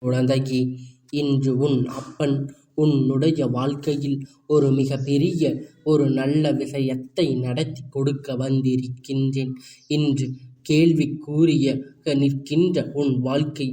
குழந்தையே, இன்று உன் அப்பன் உன்னுடைய வாழ்க்கையில் ஒரு மிக பெரிய ஒரு நல்ல விஷயத்தை நடத்தி கொடுக்க வந்திருக்கின்றேன். இன்று கேள்விக்குறியாக நிற்கின்ற உன் வாழ்க்கை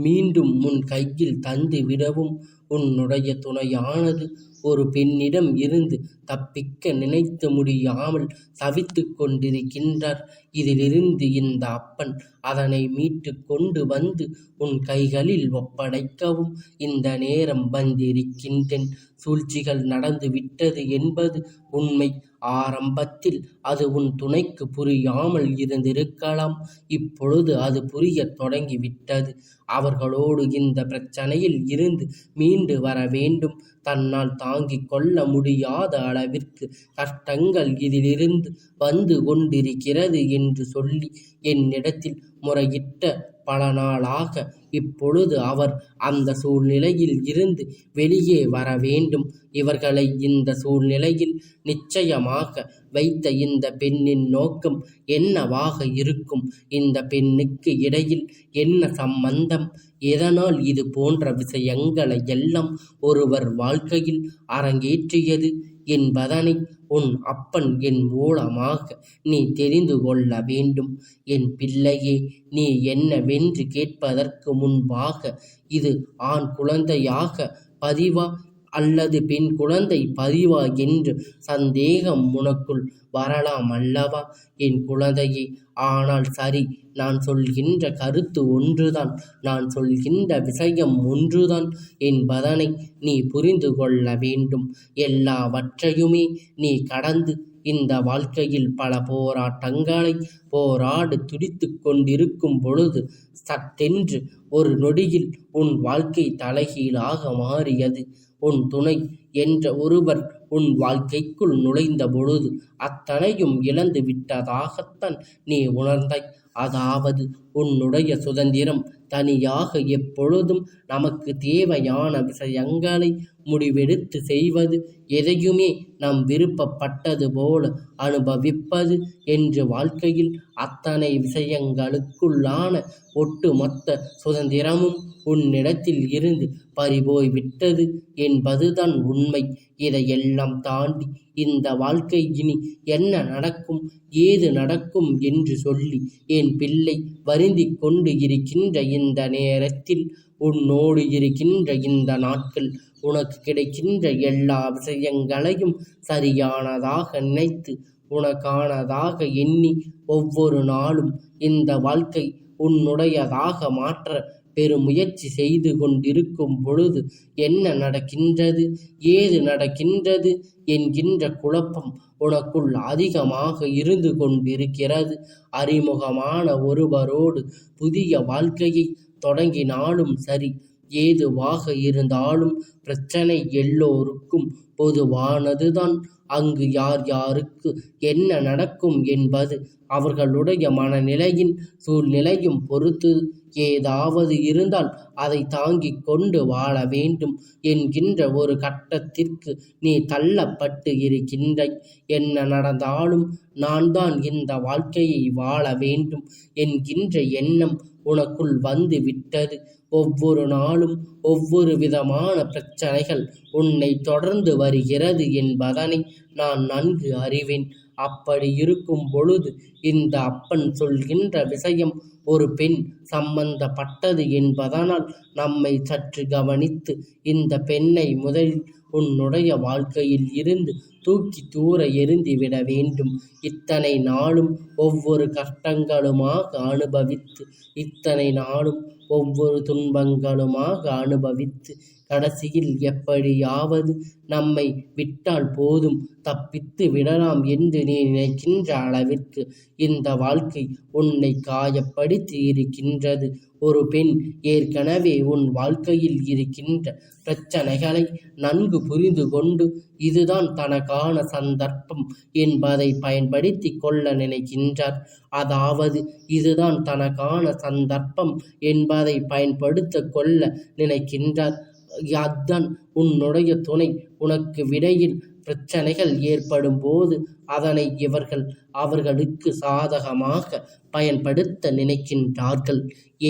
மீண்டும் உன் கையில் தந்து விடவும் உன்னுடைய துணையானது ஒரு பெண்ணிடம் இருந்து தப்பிக்க நினைத்து முடியாமல் தவித்துக் கொண்டிருக்கின்றார். இதிலிருந்து இந்த அப்பன் அதனை மீட்டு கொண்டு வந்து உன் கைகளில் ஒப்படைக்கவும் இந்த நேரம் வந்திருக்கின்றேன். சூழ்ச்சிகள் நடந்து விட்டது என்பது உண்மை. ஆரம்பத்தில் அது உன் துணைக்கு புரியாமல் இருந்திருக்கலாம். இப்பொழுது அது புரியத் தொடங்கிவிட்டது. அவர்களோடு இந்த பிரச்சனையில் இருந்து மீண்டு வர வேண்டும். தன்னால் தாங்கிக் கொள்ள முடியாத அளவிற்கு கஷ்டங்கள் இதிலிருந்து வந்து கொண்டிருக்கிறது என்று சொல்லி என்னிடத்தில் முறையிட்ட பல நாளாக இப்பொழுது அவர் அந்த சூழ்நிலையில் இருந்து வெளியே வர வேண்டும். இவர்களை இந்த சூழ்நிலையில் நிச்சயமாக வைத்த இந்த பெண்ணின் நோக்கம் என்னவாக இருக்கும்? இந்த பெண்ணுக்கு இடையில் என்ன சம்பந்தம்? எதனால் இது போன்ற விஷயங்களை எல்லாம் ஒருவர் வாழ்க்கையில் அரங்கேற்றியது என்பதனை உன் அப்பன் என் மூலமாக நீ தெரிந்து கொள்ள வேண்டும். என் பிள்ளையே, நீ என்னவென்று கேட்பதற்கு முன்பாக இது ஆண் குழந்தையாக பதிவா அல்லது பெண் குழந்தை பதிவா என்று சந்தேகம் உனக்குள் வரலாம் அல்லவா என் குழந்தையே? ஆனால் சரி, நான் சொல்கின்ற கருத்து ஒன்றுதான், நான் சொல்கின்ற விஷயம் ஒன்றுதான் என்பதனை நீ புரிந்து கொள்ள வேண்டும். எல்லாவற்றையுமே நீ கடந்து இந்த வாழ்க்கையில் பல போராட்டங்களை போராடி துடித்து கொண்டிருக்கும் பொழுது சட்டென்று ஒரு நொடியில் உன் வாழ்க்கை தலைகீழாக மாறியது. உன் துணை என்ற ஒருவர் உன் வாழ்க்கைக்குள் நுழைந்த பொழுது அத்தனையும் இழந்து விட்டதாகத்தான் நீ உணர்ந்தாய். அதாவது உன்னுடைய சுதந்திரம் தனியாக எப்பொழுதும் நமக்கு தேவையான விஷயங்களை முடிவெடுத்து செய்வது, எதையுமே நம் விருப்பப்பட்டது போல அனுபவிப்பது என்று வாழ்க்கையில் அத்தனை விஷயங்களுக்குள்ளான ஒட்டுமொத்த சுதந்திரமும் உன்னிடத்தில் இருந்து பறிபோய்விட்டது என்பதுதான் உண்மை. இதையெல்லாம் தாண்டி இந்த வாழ்க்கை இனி என்ன நடக்கும், ஏது நடக்கும் என்று சொல்லி என் பிள்ளை வருந்திக் கொண்டு இருக்கின்ற இந்த நேரத்தில், உன்னோடு இருக்கின்ற இந்த நாட்கள், உனக்கு கிடைக்கின்ற எல்லா விஷயங்களையும் சரியானதாக நினைத்து உனக்கானதாக எண்ணி ஒவ்வொரு நாளும் இந்த வாழ்க்கை உன்னுடையதாக மாற்ற பெருமுயற்சி செய்து கொண்டிருக்கும் பொழுது என்ன நடக்கின்றது, ஏது நடக்கின்றது என்கின்ற குழப்பம் உனக்குள் அதிகமாக இருந்து கொண்டிருக்கிறது. அறிமுகமான ஒருவரோடு புதிய வாழ்க்கையை தொடங்கினாலும் சரி, ஏதுவாக இருந்தாலும் பிரச்சனை எல்லோருக்கும் பொதுவானதுதான். அங்கு யார் யாருக்கு என்ன நடக்கும் என்பது அவர்களுடைய மனநிலையின் சூழ்நிலையும் பொறுத்து. ஏதாவது இருந்தால் அதை தாங்கிக் கொண்டு வாழ வேண்டும் என்கின்ற ஒரு கட்டத்திற்கு நீ தள்ளப்பட்டு இருக்கின்றாய். என்ன நடந்தாலும் நான் தான் இந்த வாழ்க்கையை வாழ வேண்டும் என்கின்ற எண்ணம் உனக்குள் வந்து விட்டது. ஒவ்வொரு நாளும் ஒவ்வொரு விதமான பிரச்சனைகள் உன்னை தொடர்ந்து வருகிறது என்பதனை நான் நன்கு அறிவேன். அப்படி இருக்கும் பொழுது இந்த அப்பன் சொல்கின்ற விஷயம் ஒரு பெண் சம்பந்தப்பட்டது என்பதனால் நம்மை சற்று கவனித்து இந்த பெண்ணை முதலில் உன்னுடைய வாழ்க்கையில் இருந்து தூக்கி தூர எறிந்துவிட வேண்டும். இத்தனை நாளும் ஒவ்வொரு கஷ்டங்களுமாக அனுபவித்து, இத்தனை நாளும் ஒவ்வொரு துன்பங்களுமாக அனுபவித்து, கடைசியில் எப்படியாவது நம்மை விட்டால் போதும், தப்பித்து விடலாம் என்று நீ நினைக்கின்ற அளவிற்கு இந்த வாழ்க்கை உன்னை காயப்படுத்தி இருக்கின்றது. ஒரு பெண் ஏற்கனவே உன் வாழ்க்கையில் இருக்கின்ற பிரச்சனைகளை நன்கு புரிந்து கொண்டு இதுதான் தனக்கான சந்தர்ப்பம் என்பதை பயன்படுத்தி கொள்ள நினைக்கின்றார். அதாவது இதுதான் தனக்கான சந்தர்ப்பம் என்பதை பயன்படுத்த கொள்ள நினைக்கின்றார். அதுதான் உன்னுடைய துணை. உனக்கு விடையில் பிரச்சனைகள் ஏற்படும் போது அதனை இவர்கள் அவர்களுக்கு சாதகமாக பயன்படுத்த நினைக்கின்றார்கள்.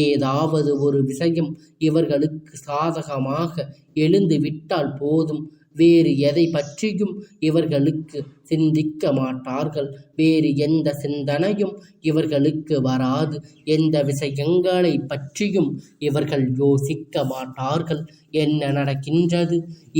ஏதாவது ஒரு விஷயம் இவர்களுக்கு சாதகமாக எழுந்து விட்டால் போதும், வேறு எதை பற்றியும் இவர்களுக்கு சிந்திக்க மாட்டார்கள். வேறு எந்த சிந்தனையும் இவர்களுக்கு வராது. எந்த விஷயங்களை பற்றியும் இவர்கள் யோசிக்க மாட்டார்கள். என்ன நடக்கின்றது,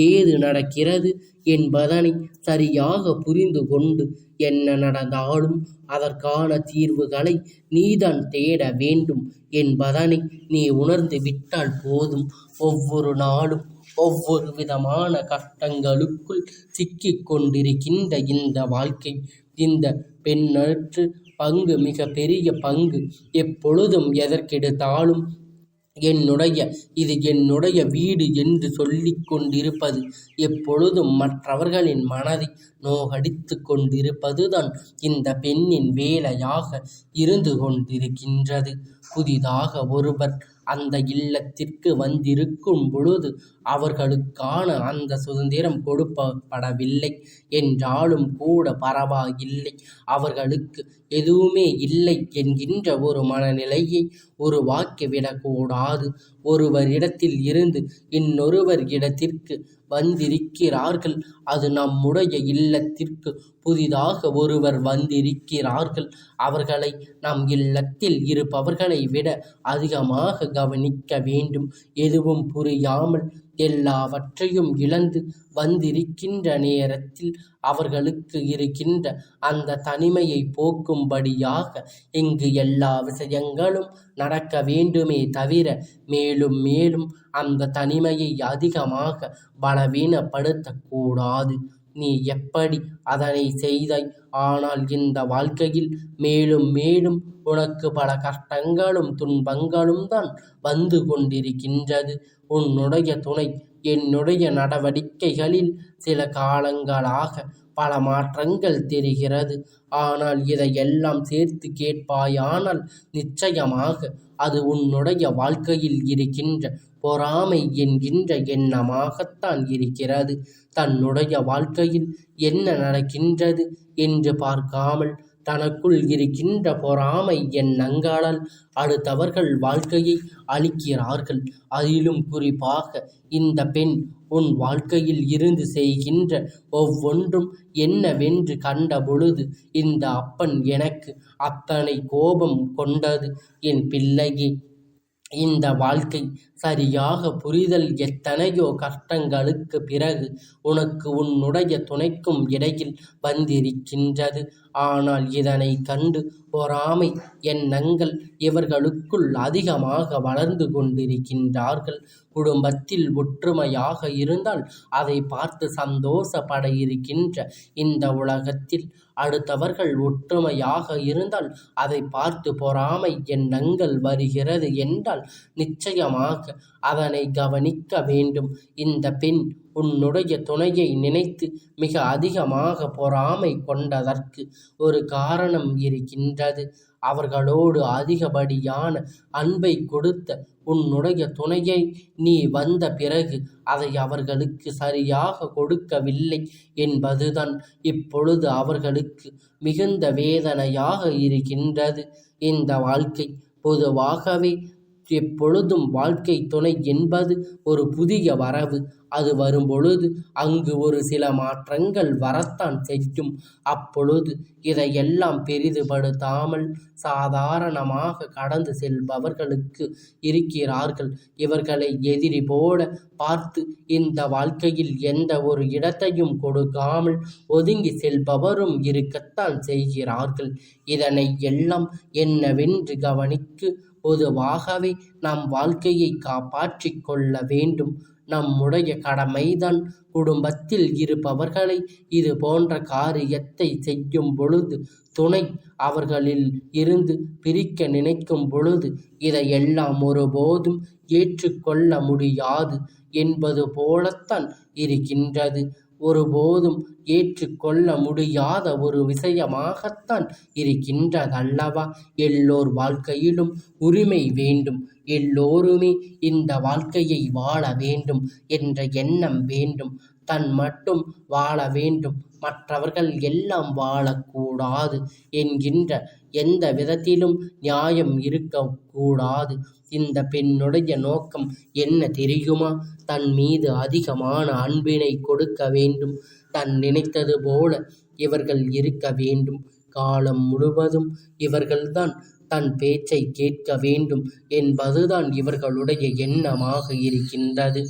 ஏது நடக்கிறது என்பதனை சரியாக புரிந்து கொண்டு என்ன நடந்தாலும் அதற்கான தீர்வுகளை நீதான் தேட வேண்டும் என்பதனை நீ உணர்ந்து விட்டால் போதும். ஒவ்வொரு நாளும் ஒவ்வொரு விதமான கஷ்டங்களுக்குள் சிக்கிக் கொண்டிருக்கின்ற இந்த வாழ்க்கை, இந்த பெண்ணற்று பங்கு, மிக பெரிய பங்கு. எப்பொழுதும் எதற்கெடுத்தாலும் இது என்னுடைய வீடு என்று சொல்லிக் கொண்டிருப்பது, எப்பொழுதும் மற்றவர்களின் மனதை நோகடித்து கொண்டிருப்பதுதான் இந்த பெண்ணின் வேலையாக இருந்து கொண்டிருக்கின்றது. புதிதாக ஒருவர் அந்த இல்லத்திற்கு வந்திருக்கும் பொழுது அவர்களுக்கான அந்த சுதந்திரம் கொடுக்கப்படவில்லை என்றாலும் கூட பரவாயில்லை. அவர்களுக்கு எதுவுமே இல்லை என்கின்ற ஒரு மனநிலையை உருவாக்கிவிடக்கூடாது. ஒருவரிடத்தில் இருந்து இன்னொருவர் இடத்திற்கு வந்திருக்கிறார்கள். அது நம்முடைய இல்லத்திற்கு புதிதாக ஒருவர் வந்திருக்கிறார்கள். அவர்களை நம் இல்லத்தில் இருப்பவர்களை விட அதிகமாக கவனிக்க வேண்டும். எதுவும் புரியாமல் எல்லாவற்றையும் இழந்து வந்திருக்கின்ற நேரத்தில் அவர்களுக்கு இருக்கின்ற அந்த தனிமையை போக்கும்படியாக இங்கு எல்லா விஷயங்களும் நடக்க வேண்டுமே தவிர மேலும் மேலும் அந்த தனிமையை அதிகமாக பலவீனப்படுத்தக்கூடாது. நீ எப்படி அதனை செய்தாய்? ஆனால் இந்த வாழ்க்கையில் மேலும் மேலும் உனக்கு பல கஷ்டங்களும் துன்பங்களும் தான் வந்து கொண்டிருக்கின்றது. உன்னுடைய துணை என்னுடைய நடவடிக்கைகளில் சில காலங்களாக பல மாற்றங்கள் தெரிகிறது. ஆனால் இதையெல்லாம் சேர்த்து கேட்பாயானால் நிச்சயமாக அது உன்னுடைய வாழ்க்கையில் இருக்கின்ற பொறாமை என்கின்ற எண்ணமாகத்தான் இருக்கிறது. தன்னுடைய வாழ்க்கையில் என்ன நடக்கின்றது என்று பார்க்காமல் தனக்குள் இருக்கின்ற பொறாமை எண்ணங்களால் அடுத்தவர்கள் வாழ்க்கையை அழிக்கிறார்கள். அதிலும் குறிப்பாக இந்த பெண் உன் வாழ்க்கையில் இருந்து செய்கின்ற ஒவ்வொன்றும் என்னவென்று கண்டபொழுது இந்த அப்பன் எனக்கு அத்தனை கோபம் கொண்டது. என் பிள்ளையே, இந்த வாழ்க்கை சரியாக புரிதல் எத்தனையோ கஷ்டங்களுக்கு பிறகு உனக்கு உன்னுடைய துணைக்கும் இடையில் வந்திருக்கின்றது. ஆனால் இதனை கண்டு பொறாமை எண்ணங்கள் இவர்களுக்குள் அதிகமாக வளர்ந்து கொண்டிருக்கின்றார்கள். குடும்பத்தில் ஒற்றுமையாக இருந்தால் அதை பார்த்து சந்தோஷப்பட இருக்கின்ற இந்த உலகத்தில் அடுத்தவர்கள் ஒற்றுமையாக இருந்தால் அதை பார்த்து பொறாமை எண்ணங்கள் வருகிறது என்றால் நிச்சயமாக அதனை கவனிக்க வேண்டும். இந்த பெண் உன்னுடைய துணையை நினைத்து மிக அதிகமாக பொறாமை கொண்டதற்கு ஒரு காரணம் இருக்கின்றது. அவர்களோடு அதிகப்படியான அன்பை கொடுத்த உன்னுடைய துணையை நீ வந்த பிறகு அதை அவர்களுக்கு சரியாக கொடுக்கவில்லை என்பதுதான் இப்பொழுது அவர்களுக்கு மிகுந்த வேதனையாக இருக்கின்றது. இந்த வாழ்க்கை பொதுவாகவே எப்பொழுதும் வாழ்க்கை துணை என்பது ஒரு புதிய வரவு. அது வரும்பொழுது அங்கு ஒரு சில மாற்றங்கள் வரத்தான் செய்யும். அப்பொழுது இதையெல்லாம் பெரிதுபடுத்தாமல் சாதாரணமாக கடந்து செல்பவர்களுக்கு இருக்கிறார்கள். இவர்களை எதிரி போல பார்த்து இந்த வாழ்க்கையில் எந்த ஒரு இடத்தையும் கொடுக்காமல் ஒதுங்கி செல்பவரும் இருக்கத்தான் செய்கிறார்கள். இதனை எல்லாம் என்னவென்று கவனிக்கு. பொதுவாகவே நம் வாழ்க்கையை காப்பாற்றிக் கொள்ள வேண்டும். நம்முடைய கடமைதான். குடும்பத்தில் இருப்பவர்களை இது போன்ற காரியத்தை செய்யும் பொழுது துணை அவர்களில் இருந்து பிரிக்க நினைக்கும் பொழுது இதையெல்லாம் ஒருபோதும் ஏற்றுக்கொள்ள முடியாது என்பது போலத்தான் இருக்கின்றது. ஒருபோதும் ஏற்றுக்கொள்ள முடியாத ஒரு விஷயமாகத்தான் இருக்கின்றதல்லவா? எல்லோர் வாழ்க்கையிலும் உரிமை வேண்டும். எல்லோருமே இந்த வாழ்க்கையை வாழ வேண்டும் என்ற எண்ணம் வேண்டும். தன் மட்டும் வாழ வேண்டும், மற்றவர்கள் எல்லாம் வாழக்கூடாது என்கின்ற எந்த விதத்திலும் நியாயம் இருக்கக்கூடாது. இந்த பெண்ணுடைய நோக்கம் என்ன தெரியுமா? தன் மீது அதிகமான அன்பினை கொடுக்க வேண்டும். தன் நினைத்தது போல இவர்கள் இருக்க வேண்டும். காலம் முழுவதும் இவர்கள்தான் தன் பேச்சை கேட்க வேண்டும் என்பதுதான் இவர்களுடைய எண்ணமாக இருக்கின்றது.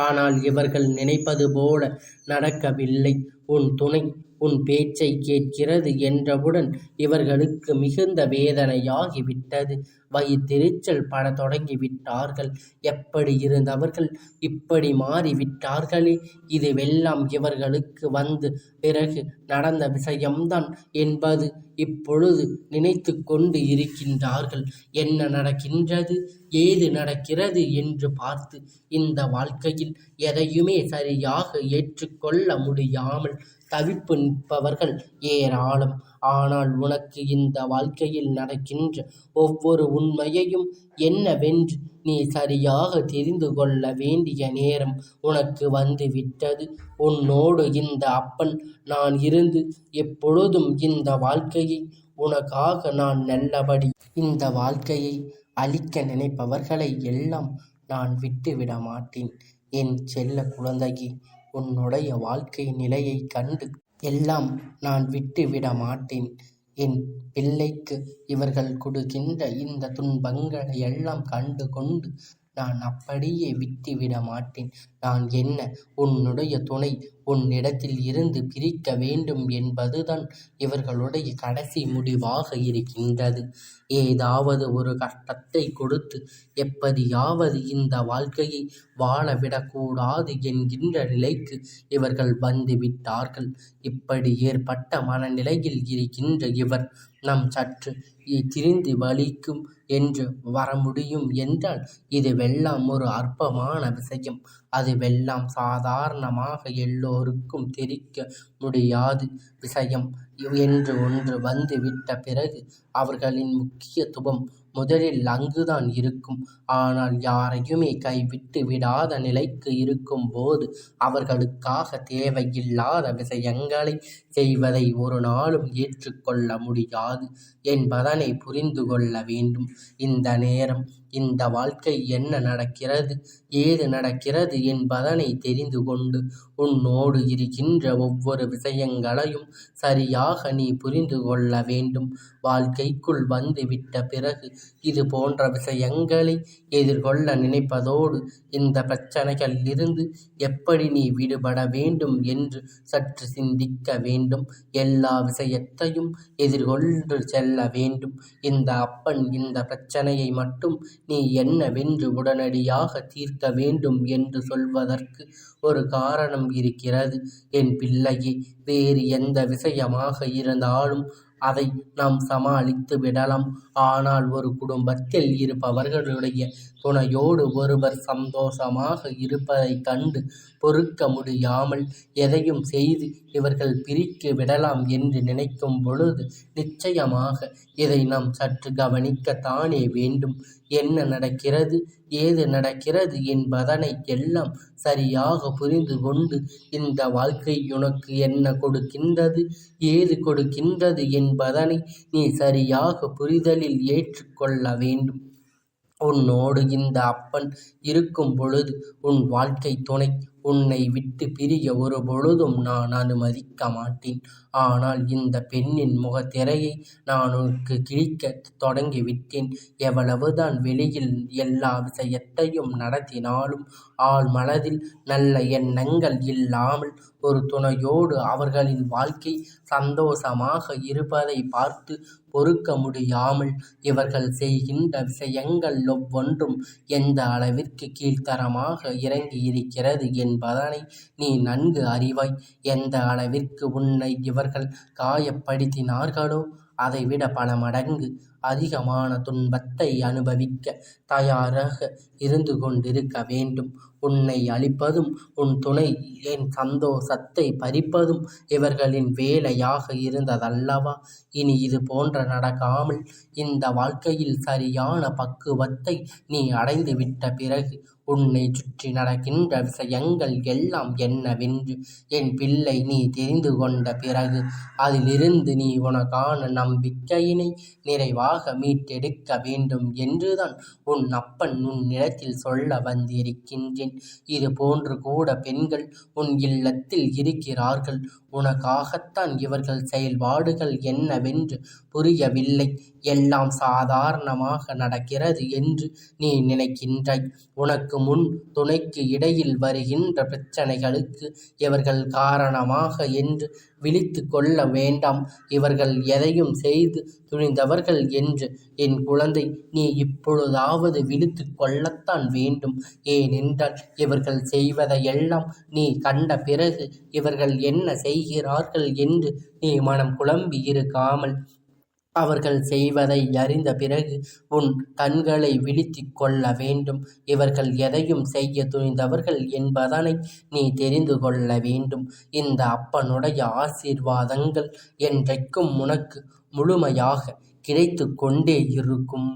ஆனால் இவர்கள் நினைப்பது போல நடக்கவில்லை. உன் துணை உன் பேச்சை கேட்கிறது என்றவுடன் இவர்களுக்கு மிகுந்த வேதனையாகிவிட்டது. வயிற்றெரிச்சல் படத் தொடங்கிவிட்டார்கள். எப்படி இருந்தவர்கள் இப்படி மாறிவிட்டார்களே! இதுவெல்லாம் இவர்களுக்கு வந்த பிறகு நடந்த விஷயம்தான் என்பது இப்பொழுது நினைத்து கொண்டு இருக்கின்றார்கள். என்ன நடக்கின்றது, ஏது நடக்கிறது என்று பார்த்து இந்த வாழ்க்கையில் எதையுமே சரியாக ஏற்றுக்கொள்ள முடியாமல் தவிப்பு நிற்பவர்கள் ஏராளம். ஆனால் உனக்கு இந்த வாழ்க்கையில் நடக்கின்ற ஒவ்வொரு உண்மையையும் என்னவென்று நீ சரியாக தெரிந்து கொள்ள வேண்டிய நேரம் உனக்கு வந்துவிட்டது. உன்னோடு இந்த அப்பன் நான் இருந்து எப்பொழுதும் இந்த வாழ்க்கையை உனக்காக நான் நல்லபடி இந்த வாழ்க்கையை அழிக்க நினைப்பவர்களை எல்லாம் நான் விட்டுவிட மாட்டேன். என் செல்ல குழந்தையே, உன்னுடைய வாழ்க்கை நிலையை கண்டு எல்லாம் நான் விட்டுவிட மாட்டேன். என் பிள்ளைக்கு இவர்கள் கொடுக்கின்ற இந்த துன்பங்களை எல்லாம் கண்டு கொண்டு நான் அப்படியே விட்டுவிட மாட்டேன். நான் என்ன உன்னுடைய துணை உன்னிடத்தில் இருந்து பிரிக்க வேண்டும் என்பதுதான் இவர்களுடைய கடைசி முடிவாக இருக்கின்றது. ஏதாவது ஒரு கஷ்டத்தை கொடுத்து எப்படியாவது இந்த வாழ்க்கையை வாழவிடக்கூடாது என்கின்ற நிலைக்கு இவர்கள் வந்துவிட்டார்கள். இப்படி ஏற்பட்ட மனநிலையில் இருக்கின்ற இவர் நம் சற்று திரிந்து வலிக்கும் என்று வர முடியும் என்றால் இதுவெல்லாம் ஒரு அற்பமான விஷயம். அதுவெல்லாம் சாதாரணமாக எல்லோருக்கும் தெரிக்க முடியாத விஷயம் என்று ஒன்று வந்துவிட்ட பிறகு அவர்களின் முக்கியத்துவம் முதலில் அங்குதான் இருக்கும். ஆனால் யாரையுமே கைவிட்டு விடாத நிலைக்கு இருக்கும் போது அவர்களுக்காக தேவையில்லாத விஷயங்களை செய்வதை ஒரு நாளும் ஏற்றுக்கொள்ள முடியாது என்பதனை புரிந்து கொள்ள வேண்டும். இந்த நேரம் இந்த வாழ்க்கை என்ன நடக்கிறது, ஏது நடக்கிறது என்பதனை தெரிந்து கொண்டு உன்னோடு இருக்கின்ற ஒவ்வொரு விஷயங்களையும் சரியாக நீ புரிந்து கொள்ள வேண்டும். வாழ்க்கைக்குள் வந்துவிட்ட பிறகு இது போன்ற விஷயங்களை எதிர்கொள்ள நினைப்பதோடு இந்த பிரச்சனைகளில் இருந்து எப்படி நீ விடுபட வேண்டும் என்று சற்று சிந்திக்க வேண்டும். எல்லா விஷயத்தையும் எதிர்கொண்டு செல்ல வேண்டும். இந்த அப்பன் இந்த பிரச்சனையை மட்டும் நீ என்னவென்று உடனடியாக தீர்க்க வேண்டும் என்று சொல்வதற்கு ஒரு காரணம் இருக்கிறது. என் பிள்ளையே, வேறு எந்த விஷயமாக இருந்தாலும் அதை நாம் சமாளித்து விடலாம். ஆனால் ஒரு குடும்பத்தில் இருப்பவர்களுடைய துணையோடு ஒருவர் சந்தோஷமாக இருப்பதைக் கண்டு பொறுக்க முடியாமல் எதையும் செய்து இவர்கள் பிரித்து விடலாம் என்று நினைக்கும் பொழுது நிச்சயமாக இதை நாம் சற்று கவனிக்கத்தானே வேண்டும். என்ன நடக்கிறது, ஏது நடக்கிறது என்பதனை எல்லாம் சரியாக புரிந்து கொண்டு இந்த வாழ்க்கை உனக்கு என்ன கொடுக்கின்றது, ஏது கொடுக்கின்றது என்பதனை நீ சரியாக புரிதலில் ஏற்றுக்கொள்ள வேண்டும். உன்னோடு இந்த அப்பன் இருக்கும் பொழுது உன் வாழ்க்கை துணை உன்னை விட்டு பிரிய ஒரு பொழுதும் நான் அனுமதிக்க மாட்டேன். ஆனால் இந்த பெண்ணின் முகத்திரையை நான் உனக்கு கிழிக்க தொடங்கிவிட்டேன். எவ்வளவுதான் வெளியில் எல்லா விஷயத்தையும் நடத்தினாலும் ஆள் மனதில் நல்ல எண்ணங்கள் இல்லாமல் ஒரு துணையோடு அவர்களின் வாழ்க்கை சந்தோஷமாக இருப்பதை பார்த்து பொறுக்க முடியாமல் இவர்கள் செய்கின்ற விஷயங்கள் ஒவ்வொன்றும் எந்த அளவிற்கு கீழ்த்தரமாக இறங்கியிருக்கிறது என்பதனை நீ நன்கு அறிவாய். எந்த அளவிற்கு உன்னை இவர்கள் காயப்படுத்தினார்களோ அதைவிட பல மடங்கு அதிகமான துன்பத்தை அனுபவிக்க தயாராக இருந்து கொண்டிருக்க வேண்டும். உன்னை அழிப்பதும் உன் துணை என் சந்தோஷத்தை பறிப்பதும் இவர்களின் வேலையாக இருந்ததல்லவா? இனி இது போன்ற நடக்காமல் இந்த வாழ்க்கையில் சரியான பக்குவத்தை நீ அடைந்துவிட்ட பிறகு உன்னை சுற்றி நடக்கின்ற விஷயங்கள் எல்லாம் என்னவென்று என் பிள்ளை நீ தெரிந்து கொண்ட பிறகு அதிலிருந்து நீ உனக்கான நம்பிக்கையினை நிறைவாக மீட்டெடுக்க வேண்டும் என்றுதான் உன் அப்பன் உன்னிடத்தில் சொல்ல வந்திருக்கின்றேன். இது போன்று கூட பெண்கள் உன் இல்லத்தில் இருக்கிறார்கள். உனக்காகத்தான் இவர்கள் செயல்பாடுகள் என்னவென்று புரியவில்லை. எல்லாம் சாதாரணமாக நடக்கிறது என்று நீ நினைக்கின்றாய். உனக்கு முன் துணைக்கு இடையில் வருகின்ற பிரச்சனைகளுக்கு இவர்கள் காரணமாக என்று விழித்து கொள்ள வேண்டாம். இவர்கள் எதையும் செய்து துணிந்தவர்கள் என்று என் குழந்தை நீ இப்பொழுதாவது விழித்து கொள்ளத்தான் வேண்டும். ஏனென்றால் இவர்கள் செய்வதையெல்லாம் நீ கண்ட பிறகு இவர்கள் என்ன செய்கிறார்கள் என்று நீ மனம் குழம்பி இருக்காமல் அவர்கள் செய்வதை அறிந்த பிறகு உன் கண்களை விழித்துக் கொள்ள வேண்டும். இவர்கள் எதையும் செய்ய துணிந்தவர்கள் என்பதனை நீ தெரிந்து கொள்ள வேண்டும். இந்த அப்பனுடைய ஆசீர்வாதங்கள் என்றைக்கும் உனக்கு முழுமையாக கிடைத்து கொண்டே இருக்கும்.